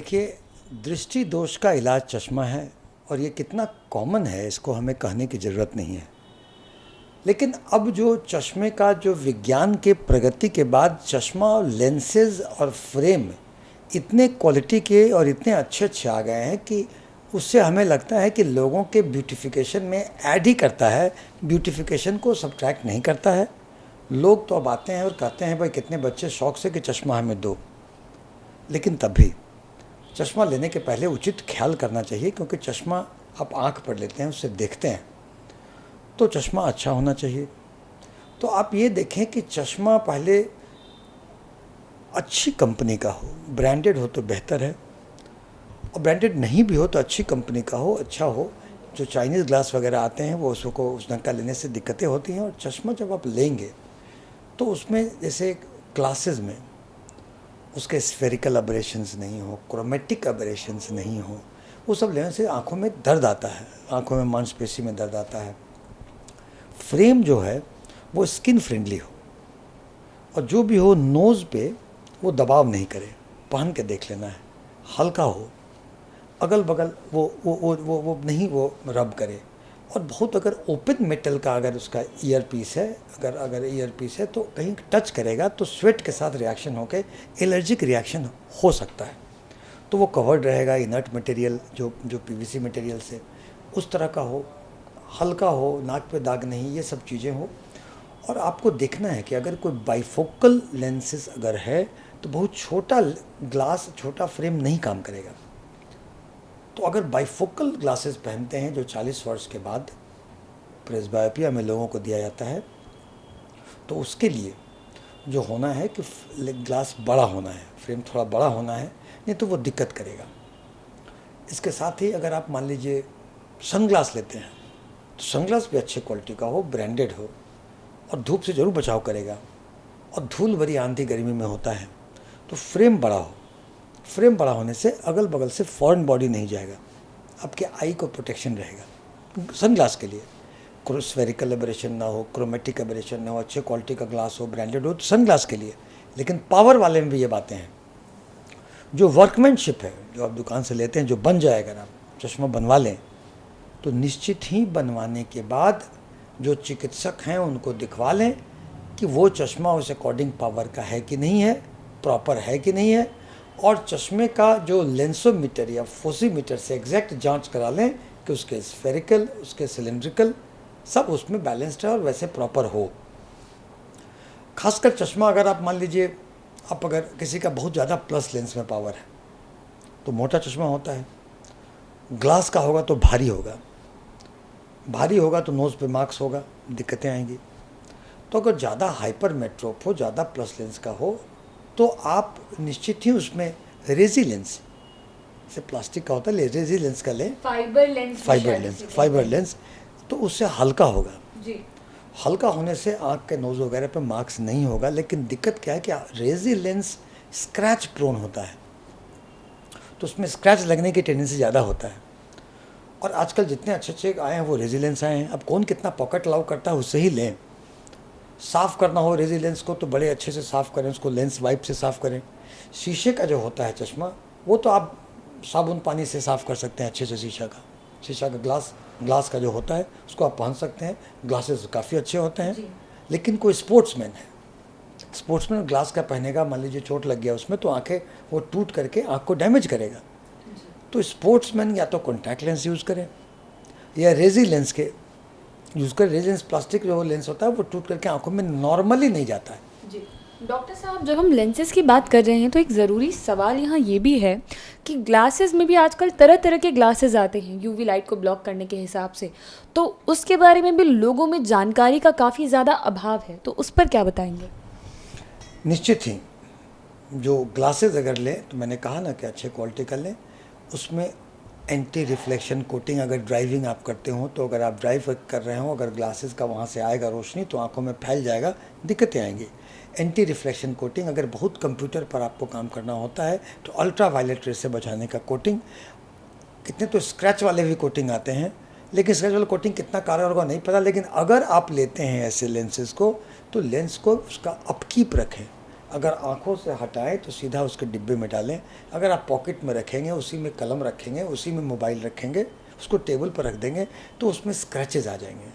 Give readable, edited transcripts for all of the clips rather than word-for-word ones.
देखिए, दृष्टि दोष का इलाज चश्मा है और ये कितना कॉमन है इसको हमें कहने की ज़रूरत नहीं है। लेकिन अब जो चश्मे का जो विज्ञान के प्रगति के बाद चश्मा और लेंसेज और फ्रेम इतने क्वालिटी के और इतने अच्छे अच्छे आ गए हैं कि उससे हमें लगता है कि लोगों के ब्यूटिफिकेशन में ऐड ही करता है, ब्यूटिफिकेशन को सब्ट्रैक्ट नहीं करता है। लोग तो अब आते हैं और कहते हैं भाई कितने बच्चे शौक से कि चश्मा हमें दो, लेकिन तब भी चश्मा लेने के पहले उचित ख्याल करना चाहिए, क्योंकि चश्मा आप आँख पर लेते हैं, उससे देखते हैं, तो चश्मा अच्छा होना चाहिए। तो आप ये देखें कि चश्मा पहले अच्छी कंपनी का हो, ब्रांडेड हो तो बेहतर है, और ब्रांडेड नहीं भी हो तो अच्छी कंपनी का हो, अच्छा हो। जो चाइनीज़ ग्लास वगैरह आते हैं वो उसको उस ढंग का लेने से दिक्कतें होती हैं। और चश्मा जब आप लेंगे तो उसमें जैसे ग्लासेस में उसके स्फेरिकल अबरेशंस नहीं हो, क्रोमेटिक अबरेशंस नहीं हो, वो सब लेने से आँखों में दर्द आता है, आँखों में मांसपेशी में दर्द आता है। फ्रेम जो है वो स्किन फ्रेंडली हो, और जो भी हो नोज़ पे वो दबाव नहीं करे, पहन के देख लेना है, हल्का हो, अगल बगल वो नहीं वो रब करे। और बहुत अगर ओपन मेटल का अगर उसका ईयर पीस है, अगर ईयर पीस है तो कहीं टच करेगा तो स्वेट के साथ रिएक्शन होकर एलर्जिक रिएक्शन हो सकता है। तो वो कवर्ड रहेगा इनर्ट मटेरियल जो पीवीसी मटेरियल से, उस तरह का हो, हल्का हो, नाक पे दाग नहीं, ये सब चीज़ें हो। और आपको देखना है कि अगर कोई बाइफोकल लेंसेज अगर है तो बहुत छोटा ग्लास, छोटा फ्रेम नहीं काम करेगा। तो अगर बाइफोकल ग्लासेस पहनते हैं जो 40 वर्ष के बाद प्रेसबायोपिया में लोगों को दिया जाता है, तो उसके लिए जो होना है कि ग्लास बड़ा होना है, फ्रेम थोड़ा बड़ा होना है, नहीं तो वो दिक्कत करेगा। इसके साथ ही अगर आप मान लीजिए सनग्लास लेते हैं तो सनग्लास भी अच्छे क्वालिटी का हो, ब्रांडेड हो, और धूप से ज़रूर बचाव करेगा, और धूल भरी आंधी गर्मी में होता है तो फ्रेम बड़ा हो। फ्रेम बड़ा होने से अगल बगल से फॉरेन बॉडी नहीं जाएगा, आपके आई को प्रोटेक्शन रहेगा। सनग्लास के लिए स्फेरिकल एबरेशन ना हो, क्रोमेटिक एबरेशन ना हो, अच्छे क्वालिटी का ग्लास हो, ब्रांडेड हो, तो सनग्लास के लिए। लेकिन पावर वाले में भी ये बातें हैं। जो वर्कमैनशिप है, जो आप दुकान से लेते हैं, जो बन जाए, अगर आप चश्मा बनवा लें तो निश्चित ही बनवाने के बाद जो चिकित्सक हैं उनको दिखवा लें कि वो चश्मा उस अकॉर्डिंग पावर का है कि नहीं है, प्रॉपर है कि नहीं है। और चश्मे का जो लेंसोमीटर या फोसीमीटर से एग्जैक्ट जांच करा लें कि उसके स्फेरिकल, उसके सिलेंड्रिकल सब उसमें बैलेंस्ड है और वैसे प्रॉपर हो। खासकर चश्मा अगर आप मान लीजिए, आप अगर किसी का बहुत ज़्यादा प्लस लेंस में पावर है तो मोटा चश्मा होता है, ग्लास का होगा तो भारी होगा, भारी होगा तो नोज़ पे मार्क्स होगा, दिक्कतें आएंगी। तो अगर ज़्यादा हाइपर मेट्रोप हो, ज़्यादा प्लस लेंस का हो, तो आप निश्चित ही उसमें रेजी लेंस से प्लास्टिक का होता है, रेजी लेंस का लें, फाइबर लेंस, तो उससे हल्का होगा जी। हल्का होने से आँख के नोज़ वगैरह पे मार्क्स नहीं होगा। लेकिन दिक्कत क्या है कि रेजी लेंस स्क्रैच प्रोन होता है, तो उसमें स्क्रैच लगने की टेंडेंसी ज़्यादा होता है। और आजकल जितने अच्छे अच्छे आए हैं वो रेजी लेंस आए हैं। अब कौन कितना पॉकेट अलाउ करता है उससे ही लें। साफ़ करना हो रेजी लेंस को तो बड़े अच्छे से साफ़ करें, उसको लेंस वाइप से साफ़ करें। शीशे का जो होता है चश्मा, वो तो आप साबुन पानी से साफ़ कर सकते हैं अच्छे से। शीशा का ग्लास का जो होता है उसको आप पहन सकते हैं, ग्लासेस काफ़ी अच्छे होते हैं। लेकिन कोई स्पोर्ट्समैन है, स्पोर्ट्समैन ग्लास का पहनेगा, मान लीजिए चोट लग गया उसमें, तो आँखें वो टूट करके आँख को डैमेज करेगा। तो स्पोर्ट्समैन या तो कॉन्टैक्ट लेंस यूज़ करें या रेजी लेंस के यूज़ करें। रेजी लेंस प्लास्टिक जो लेंस होता है वो टूट करके आंखों में नॉर्मली नहीं जाता है जी। डॉक्टर साहब, जब हम लेंसेज की बात कर रहे हैं तो एक ज़रूरी सवाल यहाँ ये भी है कि ग्लासेस में भी आजकल तरह तरह के ग्लासेस आते हैं यूवी लाइट को ब्लॉक करने के हिसाब से, तो उसके बारे में भी लोगों में जानकारी का काफ़ी ज़्यादा अभाव है, तो उस पर क्या बताएंगे? निश्चित ही जो ग्लासेस अगर लें तो मैंने कहा ना कि अच्छे क्वालिटी का लें, उसमें एंटी रिफ्लेक्शन कोटिंग, अगर ड्राइविंग आप करते हो तो अगर आप ड्राइव कर रहे हो, अगर ग्लासेस का वहाँ से आएगा रोशनी तो आंखों में फैल जाएगा, दिक्कतें आएंगी। एंटी रिफ्लेक्शन कोटिंग, अगर बहुत कंप्यूटर पर आपको काम करना होता है तो अल्ट्रा वायलेट रे से बचाने का कोटिंग। कितने तो स्क्रैच वाले भी कोटिंग आते हैं, लेकिन स्क्रैच वाला कोटिंग कितना कारगर होगा नहीं पता। लेकिन अगर आप लेते हैं ऐसे लेंसेज को तो लेंस को उसका अपकीप रखें, अगर आँखों से हटाएं तो सीधा उसके डिब्बे में डालें। अगर आप पॉकेट में रखेंगे, उसी में कलम रखेंगे, उसी में मोबाइल रखेंगे, उसको टेबल पर रख देंगे तो उसमें स्क्रैचेज आ जाएंगे।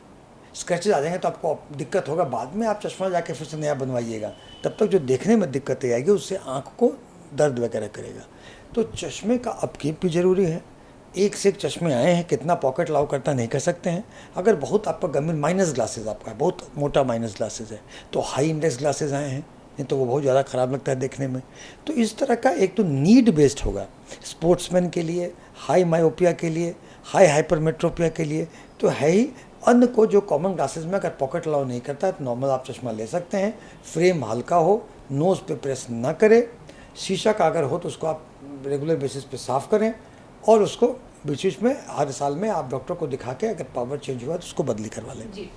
स्क्रैचेज आ जाएंगे तो आपको दिक्कत होगा, बाद में आप चश्मा जाके फिर से नया बनवाइएगा, तब तक जो देखने में दिक्कतें आएगी उससे आँख को दर्द वगैरह करेगा। तो चश्मे का अपकीप भी ज़रूरी है। एक से एक चश्मे आए हैं, कितना पॉकेट अलाउ करता नहीं कर सकते हैं। अगर बहुत आपका गंभीर माइनस ग्लासेस आपका है, बहुत मोटा माइनस ग्लासेस है, तो हाई इंडेक्स ग्लासेस आए हैं, नहीं तो वो बहुत ज़्यादा ख़राब लगता है देखने में। तो इस तरह का एक तो नीड बेस्ड होगा स्पोर्ट्समैन के लिए, हाई मायोपिया के लिए, हाई हाइपरमेट्रोपिया के लिए तो है ही। अन्य को जो कॉमन ग्लासेस में अगर पॉकेट अलाउ नहीं करता है तो नॉर्मल आप चश्मा ले सकते हैं। फ्रेम हल्का हो, नोज़ पे प्रेस ना करें, शीशा का अगर हो तो उसको आप रेगुलर बेसिस पे साफ़ करें और उसको बीच बीच में हर साल में आप डॉक्टर को दिखा के अगर पावर चेंज हुआ तो उसको बदली करवा लें। जी।